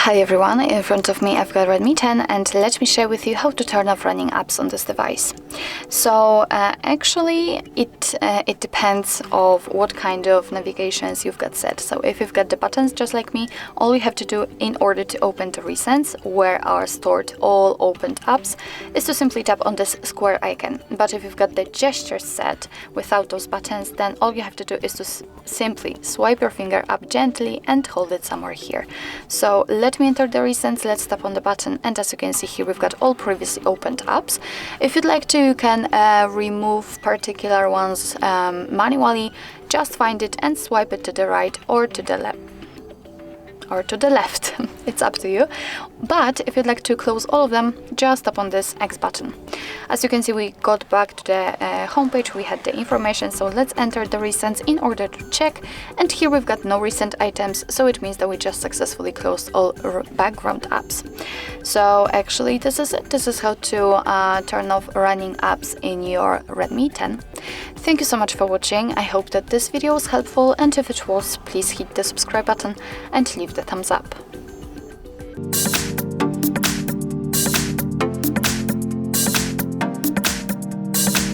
Hi everyone, in front of me I've got Redmi 10 and let me share with you how to turn off running apps on this device. So actually it depends of what kind of navigations you've got set. So if you've got the buttons just like me, all we have to do in order to open the recents where are stored all opened apps is to simply tap on this square icon. But if you've got the gestures set without those buttons, then all you have to do is to simply swipe your finger up gently and hold it somewhere here. So let me enter the recents, let's tap on the button, and as you can see here we've got all previously opened apps. If you'd like to, you can remove particular ones manually. Just find it and swipe it to the right or to the left. It's up to you. But if you'd like to close all of them, just tap on this X button. As you can see, we got back to the homepage, we had the information, so let's enter the recents in order to check. And here we've got no recent items, so it means that we just successfully closed all background apps. So actually this is it. This is how to turn off running apps in your Redmi 10. Thank you so much for watching. I hope that this video was helpful, and if it was, please hit the subscribe button and leave the thumbs up.